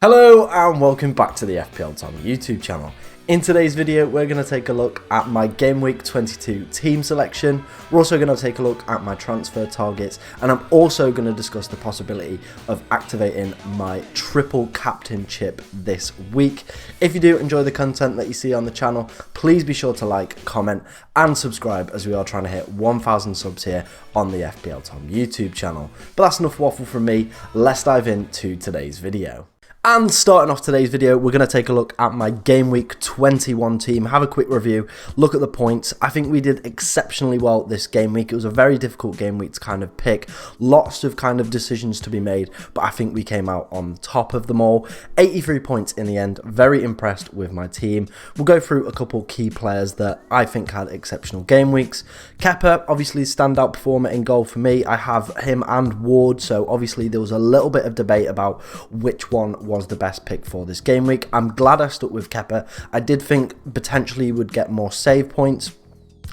Hello and welcome back to the FPL Tom YouTube channel. In today's video we're going to take a look at my Game Week 22 team selection. We're also going to take a look at my transfer targets, and I'm also going to discuss the possibility of activating my triple captain chip this week. If you do enjoy the content that you see on the channel, please be sure to like, comment and subscribe, as we are trying to hit 1,000 subs here on the FPL Tom YouTube channel. But that's enough waffle from me, let's dive into today's video. And starting off today's video, we're going to take a look at my Game Week 21 team, have a quick review, look at the points. I think we did exceptionally well this game week. It was a very difficult game week to kind of pick, lots of kind of decisions to be made, but I think we came out on top of them all. 83 points in the end, very impressed with my team. We'll go through a couple key players that I think had exceptional game weeks. Kepa, obviously standout performer in goal for me. I have him and Ward, so obviously there was a little bit of debate about which one was the best pick for this game week. I'm glad I stuck with Kepa. I did think potentially he would get more save points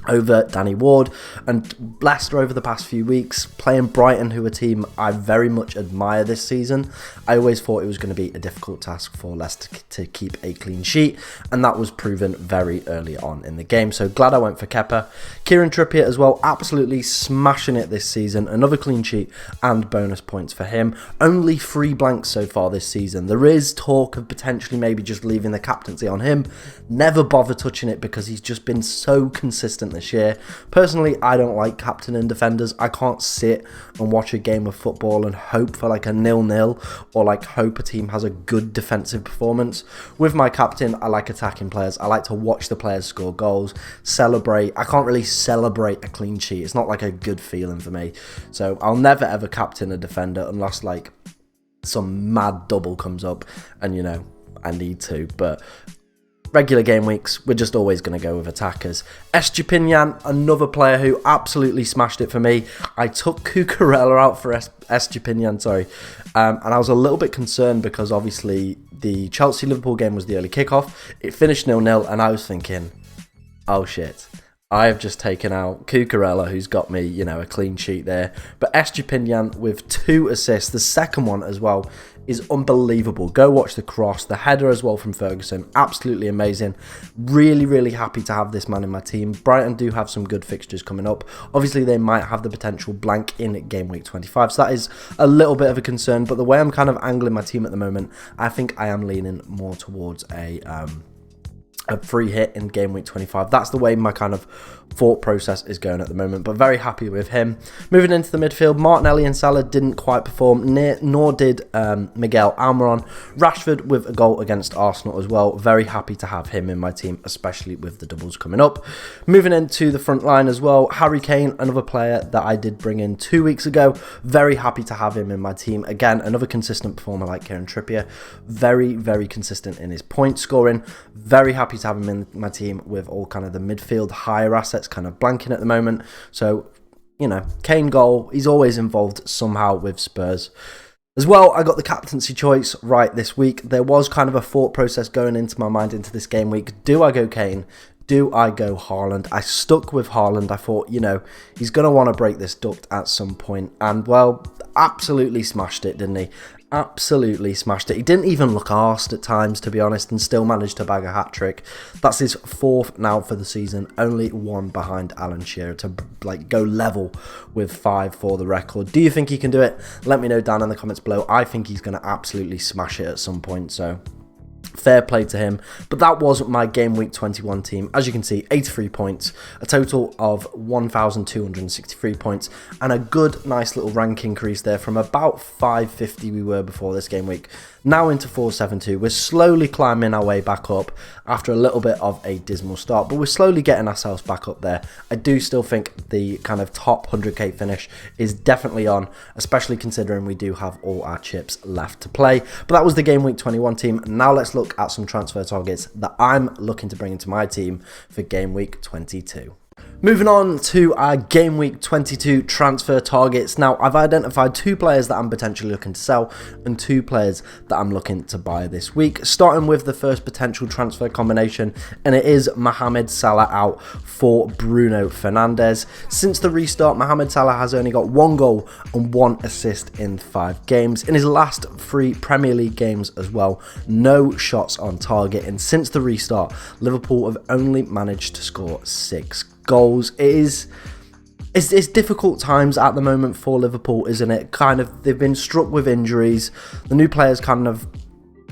over Danny Ward, and Leicester over the past few weeks, playing Brighton, who are a team I very much admire this season. I always thought it was going to be a difficult task for Leicester to keep a clean sheet, and that was proven very early on in the game, so glad I went for Kepa. Kieran Trippier as well, absolutely smashing it this season, another clean sheet and bonus points for him. Only 3 blanks so far this season. There is talk of potentially maybe just leaving the captaincy on him. Never bother touching it because he's just been so consistent this year. Personally, I don't like captain and defenders. I can't sit and watch a game of football and hope for like a 0-0 or like hope a team has a good defensive performance. With my captain, I like attacking players. I like to watch the players score goals, celebrate. I can't really celebrate a clean sheet. It's not like a good feeling for me. So I'll never ever captain a defender unless like some mad double comes up and, you know, I need to. But regular game weeks, we're just always going to go with attackers. Estupinian, another player who absolutely smashed it for me. I took Cucurella out for Estupinian, sorry. And I was a little bit concerned because obviously the Chelsea-Liverpool game was the early kickoff. It finished 0-0 and I was thinking, oh shit, I have just taken out Cucurella, who's got me, you know, a clean sheet there. But Estupinian with 2 assists, the second one as well, is unbelievable. Go watch the cross, the header as well from Ferguson, absolutely amazing. Really, really happy to have this man in my team. Brighton do have some good fixtures coming up. Obviously, they might have the potential blank in Game Week 25, so that is a little bit of a concern. But the way I'm kind of angling my team at the moment, I think I am leaning more towards a free hit in Game Week 25. That's the way my kind of thought process is going at the moment, but very happy with him. Moving into the midfield, Martinelli and Salah didn't quite perform, nor did Miguel Almiron. Rashford with a goal against Arsenal as well. Very happy to have him in my team, especially with the doubles coming up. Moving into the front line as well, Harry Kane, another player that I did bring in 2 weeks ago. Very happy to have him in my team. Again, another consistent performer like Kieran Trippier. Very, very consistent in his point scoring. Very happy to have him in my team with all kind of the midfield higher assets kind of blanking at the moment. So, you know, Kane goal, he's always involved somehow with Spurs. As well, I got the captaincy choice right this week. There was kind of a thought process going into my mind into this game week. Do I go Kane? Do I go Haaland? I stuck with Haaland. I thought, you know, he's going to want to break this duct at some point. And, well, absolutely smashed it, didn't he? Absolutely smashed it. He didn't even look arsed at times, to be honest, and still managed to bag a hat-trick. That's his 4th now for the season, only 1 behind Alan Shearer to like go level with 5 for the record. Do you think he can do it? Let me know down in the comments below. I think he's going to absolutely smash it at some point, so fair play to him. But that was my Game Week 21 team. As you can see, 83 points, a total of 1,263 points, and a good, nice little rank increase there from about 550 we were before this game week, now into 472. We're slowly climbing our way back up after a little bit of a dismal start, but we're slowly getting ourselves back up there. I do still think the kind of top 100k finish is definitely on, especially considering we do have all our chips left to play. But that was the Game Week 21 team. Now let's look at some transfer targets that I'm looking to bring into my team for Game Week 22. Moving on to our Game Week 22 transfer targets. Now, I've identified 2 players that I'm potentially looking to sell and 2 players that I'm looking to buy this week. Starting with the first potential transfer combination, and it is Mohamed Salah out for Bruno Fernandes. Since the restart, Mohamed Salah has only got 1 goal and 1 assist in 5 games. In his last 3 Premier League games as well, no shots on target. And since the restart, Liverpool have only managed to score 6 goals. It's difficult times at the moment for Liverpool, isn't it? They've been struck with injuries. The new players kind of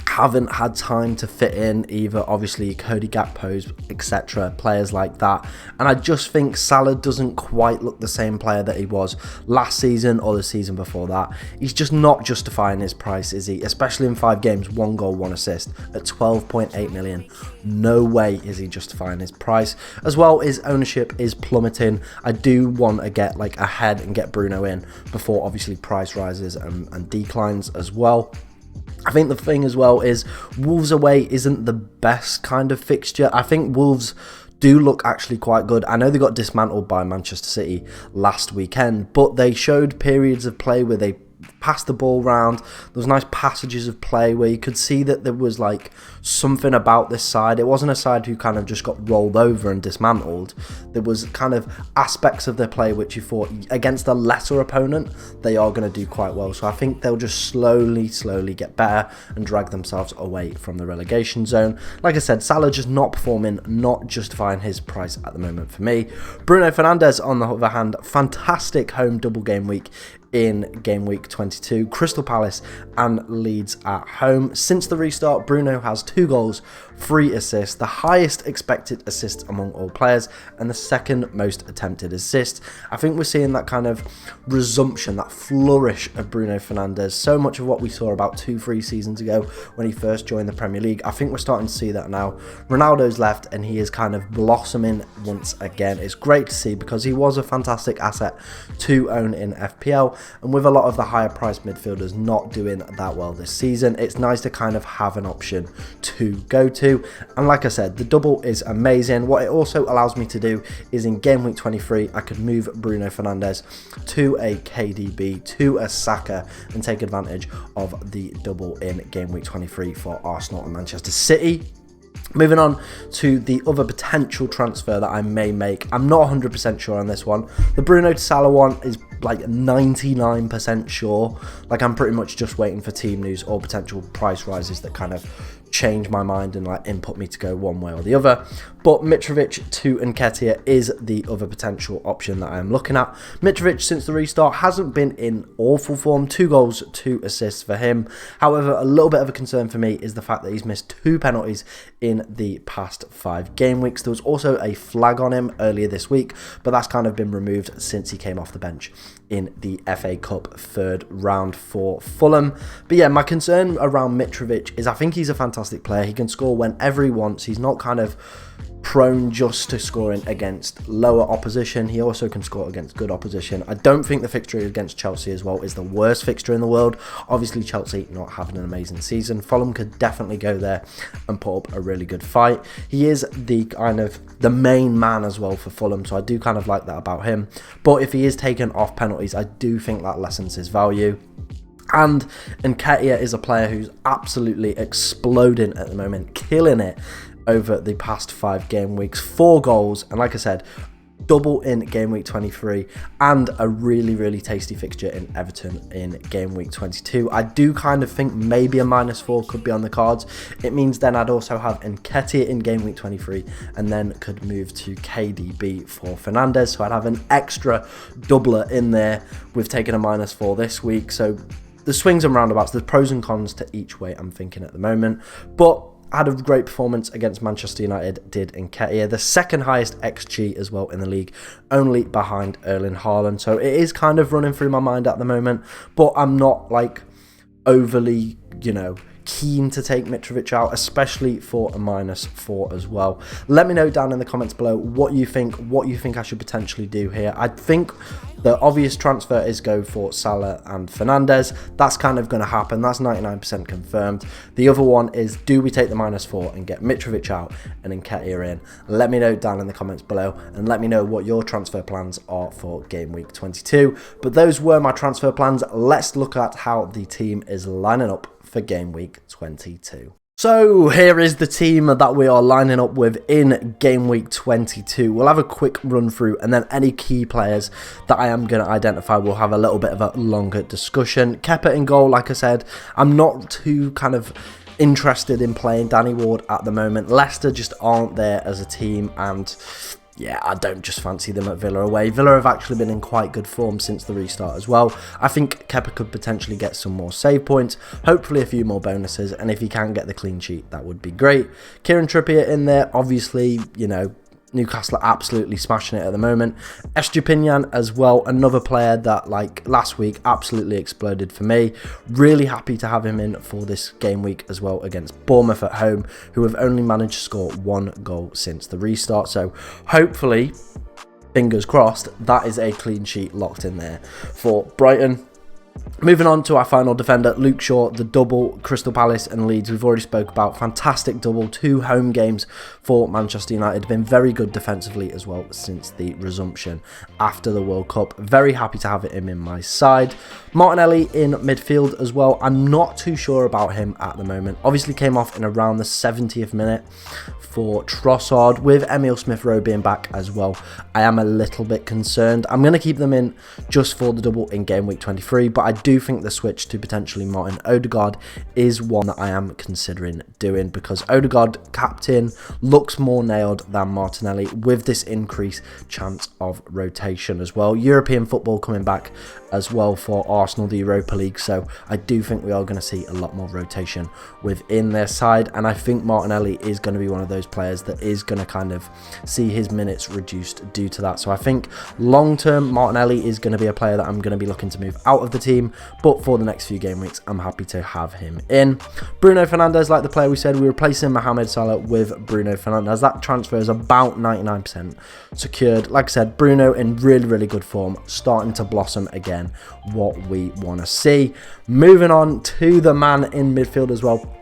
haven't had time to fit in either, obviously Cody Gakpo's, etc., players like that. And I just think Salah doesn't quite look the same player that he was last season or the season before that. He's just not justifying his price, is he? Especially in 5 games, 1 goal, 1 assist at 12.8 million. No way is he justifying his price. As well, his ownership is plummeting. I do want to get ahead and get Bruno in before obviously price rises and declines as well. I think the thing as well is Wolves away isn't the best kind of fixture. I think Wolves do look actually quite good. I know they got dismantled by Manchester City last weekend, but they showed periods of play where they passed the ball round. There was nice passages of play where you could see that there was something about this side. It wasn't a side who kind of just got rolled over and dismantled. There was kind of aspects of their play which you thought against a lesser opponent they are going to do quite well. So I think they'll just slowly get better and drag themselves away from the relegation zone. Like I said, Salah just not performing, not justifying his price at the moment for me. Bruno Fernandes on the other hand, fantastic home double game week in Game Week 22, Crystal Palace and Leeds at home. Since the restart, Bruno has 2 goals, 3 assists, the highest expected assists among all players, and the second most attempted assists. I think we're seeing that kind of resumption, that flourish of Bruno Fernandes. So much of what we saw about 2-3 seasons ago when he first joined the Premier League, I think we're starting to see that now. Ronaldo's left and he is kind of blossoming once again. It's great to see because he was a fantastic asset to own in FPL. And with a lot of the higher priced midfielders not doing that well this season, it's nice to kind of have an option to go to. And like I said, the double is amazing. What it also allows me to do is in Game Week 23, I could move Bruno Fernandes to a KDB, to a Saka, and take advantage of the double in Game Week 23 for Arsenal and Manchester City. Moving on to the other potential transfer that I may make. I'm not 100% sure on this one. The Bruno to Salah one is 99% sure. I'm pretty much just waiting for team news or potential price rises that kind of change my mind and input me to go one way or the other. But Mitrovic to Nketiah is the other potential option that I am looking at. Mitrovic since the restart hasn't been in awful form. 2 goals, 2 assists for him. However, a little bit of a concern for me is the fact that he's missed 2 penalties in the past 5 game weeks. There was also a flag on him earlier this week, but that's kind of been removed since he came off the bench in the FA Cup 3rd round for Fulham. But yeah, my concern around Mitrovic is I think he's a fantastic player. He can score whenever he wants. He's not kind of prone just to scoring against lower opposition. He also can score against good opposition. I don't think the fixture against Chelsea as well is the worst fixture in the world. Obviously Chelsea not having an amazing season. Fulham could definitely go there and put up a really good fight. He is the main man as well for Fulham, so I do kind of like that about him. But if he is taken off penalties, I do think that lessens his value. And Nketiah is a player who's absolutely exploding at the moment, killing it over the past 5 game weeks. 4 goals, and like I said, double in Game Week 23 and a really tasty fixture in Everton in Game Week 22. I do kind of think maybe a -4 could be on the cards. It means then I'd also have Nketiah in Game Week 23 and then could move to KDB for Fernandes. So I'd have an extra doubler in there with taking a -4 this week. So the swings and roundabouts, there's pros and cons to each way I'm thinking at the moment. But had a great performance against Manchester United, did Nketiah. The second highest XG as well in the league, only behind Erling Haaland. So it is kind of running through my mind at the moment, but I'm not overly, keen to take Mitrovic out, especially for a -4 as well. Let me know down in the comments below what you think I should potentially do here. I think the obvious transfer is go for Salah and Fernandes. That's kind of going to happen. That's 99% confirmed. The other one is, do we take the -4 and get Mitrovic out and Nketiah in? Let me know down in the comments below, and let me know what your transfer plans are for game week 22. But those were my transfer plans. Let's look at how the team is lining up for game week 22. So here is the team that we are lining up with in game week 22. We'll have a quick run through, and then any key players that I am going to identify, we'll have a little bit of a longer discussion. Kepa in goal, like I said, I'm not too kind of interested in playing Danny Ward at the moment. Leicester just aren't there as a team, and yeah, I don't just fancy them at Villa away. Villa have actually been in quite good form since the restart as well. I think Kepa could potentially get some more save points, hopefully a few more bonuses, and if he can get the clean sheet, that would be great. Kieran Trippier in there, obviously, you know, Newcastle are absolutely smashing it at the moment. Estupinian as well, another player that, like last week, absolutely exploded for me. Really happy to have him in for this game week as well against Bournemouth at home, who have only managed to score 1 goal since the restart. So hopefully, fingers crossed, that is a clean sheet locked in there for Brighton. Moving on to our final defender, Luke Shaw, the double, Crystal Palace and Leeds. We've already spoke about. Fantastic double, 2 home games for Manchester United. Been very good defensively as well since the resumption after the World Cup. Very happy to have him in my side. Martinelli in midfield as well. I'm not too sure about him at the moment. Obviously came off in around the 70th minute for Trossard. With Emile Smith-Rowe being back as well, I am a little bit concerned. I'm going to keep them in just for the double in game week 23, but I do think the switch to potentially Martin Odegaard is one that I am considering doing, because Odegaard, captain, looks more nailed than Martinelli with this increased chance of rotation as well. European football coming back as well for Arsenal, the Europa League, so I do think we are going to see a lot more rotation within their side, and I think Martinelli is going to be one of those players that is going to kind of see his minutes reduced due to that. So I think long term Martinelli is going to be a player that I'm going to be looking to move out of the team, but for the next few game weeks I'm happy to have him in. Bruno Fernandes, like the player we said, we're replacing Mohamed Salah with Bruno Fernandes. That transfer is about 99% secured. Like I said, Bruno in really good form, starting to blossom again, what we want to see. Moving on to the man in midfield as well.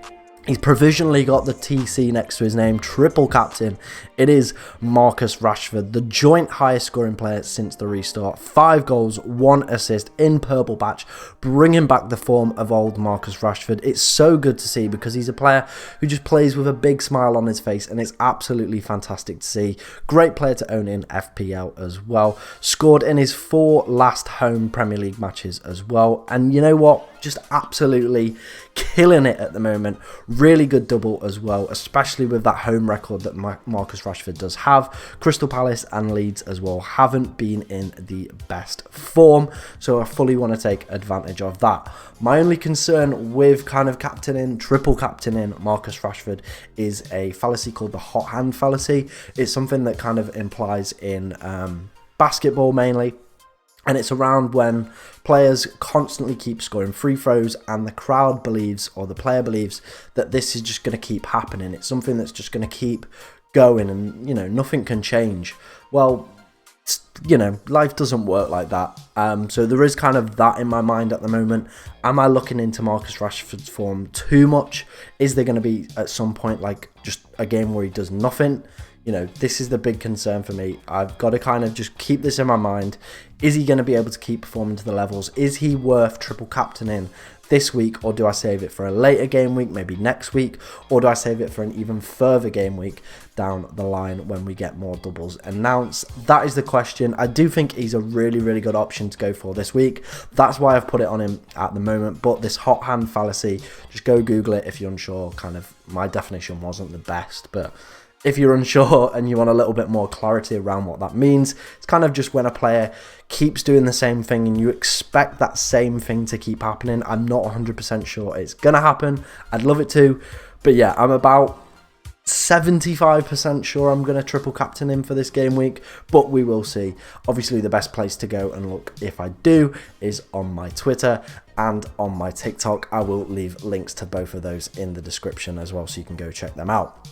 He's provisionally got the TC next to his name, triple captain. It is Marcus Rashford, the joint highest scoring player since the restart. 5 goals, 1 assist in purple patch, bringing back the form of old Marcus Rashford. It's so good to see, because he's a player who just plays with a big smile on his face, and it's absolutely fantastic to see. Great player to own in FPL as well. Scored in his 4 last home Premier League matches as well. And you know what? Just absolutely killing it at the moment. Really good double as well, especially with that home record that Marcus Rashford does have. Crystal Palace and Leeds as well haven't been in the best form, so I fully want to take advantage of that. My only concern with kind of triple captaining Marcus Rashford is a fallacy called the hot hand fallacy. It's something that kind of implies in basketball mainly. And it's around when players constantly keep scoring free throws and the crowd believes, or the player believes, that this is just going to keep happening. It's something that's just going to keep going, and, you know, nothing can change. Well, you know, life doesn't work like that. So there is kind of that in my mind at the moment. Am I looking into Marcus Rashford's form too much? Is there going to be at some point like just a game where he does nothing? You know, this is the big concern for me. I've got to kind of just keep this in my mind. Is he going to be able to keep performing to the levels? Is he worth triple captaining this week, or do I save it for a later game week, maybe next week, or do I save it for an even further game week down the line when we get more doubles announced? That is the question. I do think he's a really good option to go for this week. That's why I've put it on him at the moment. But this hot hand fallacy, just go Google it if you're unsure. Kind of my definition wasn't the best, but if you're unsure and you want a little bit more clarity around what that means, it's kind of just when a player keeps doing the same thing and you expect that same thing to keep happening. I'm not 100% sure it's going to happen. I'd love it to. But yeah, I'm about 75% sure I'm going to triple captain him for this game week, but we will see. Obviously, the best place to go and look if I do is on my Twitter and on my TikTok. I will leave links to both of those in the description as well, so you can go check them out.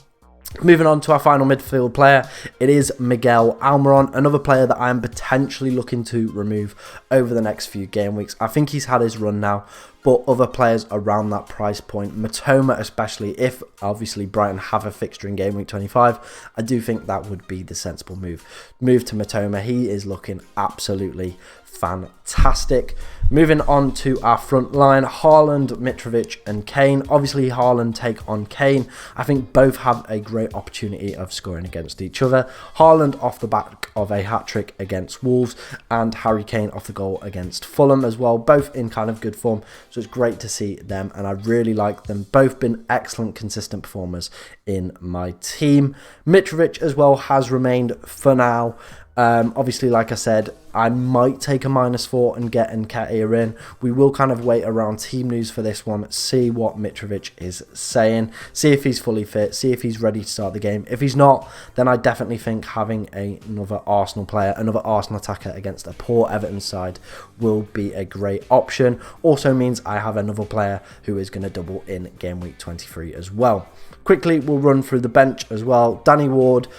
Moving on to our final midfield player, it is Miguel Almiron, another player that I am potentially looking to remove over the next few game weeks. I think he's had his run now, but other players around that price point, Matoma especially, if obviously Brighton have a fixture in game week 25, I do think that would be the sensible move. Move to Matoma, he is looking absolutely fantastic. Moving on to our front line, Haaland, Mitrovic and Kane. Obviously Haaland take on Kane. I think both have a great opportunity of scoring against each other. Haaland off the back of a hat-trick against Wolves, and Harry Kane off the goal against Fulham as well, both in kind of good form, so it's great to see them and I really like them. Both been excellent consistent performers in my team. Mitrovic as well has remained for now. Obviously, like I said, I might take a -4 and get Nketiah in. We will kind of wait around team news for this one, see what Mitrovic is saying, see if he's fully fit, see if he's ready to start the game. If he's not, then I definitely think having another Arsenal player, another Arsenal attacker against a poor Everton side will be a great option. Also means I have another player who is going to double in game week 23 as well. Quickly, we'll run through the bench as well. Danny Ward,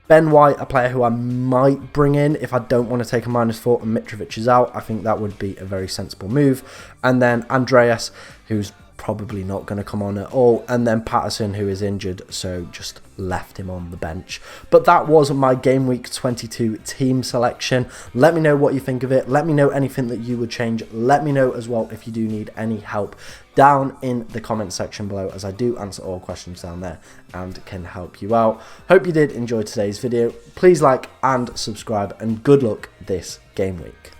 Ben White, a player who I might bring in if I don't want to take a -4 and Mitrovic is out. I think that would be a very sensible move. And then Andreas, who's probably not going to come on at all. And then Patterson, who is injured, so just left him on the bench. But that was my game week 22 team selection. Let me know what you think of it. Let me know anything that you would change. Let me know as well if you do need any help down in the comment section below, as I do answer all questions down there and can help you out. Hope you did enjoy today's video. Please like and subscribe, and good luck this game week.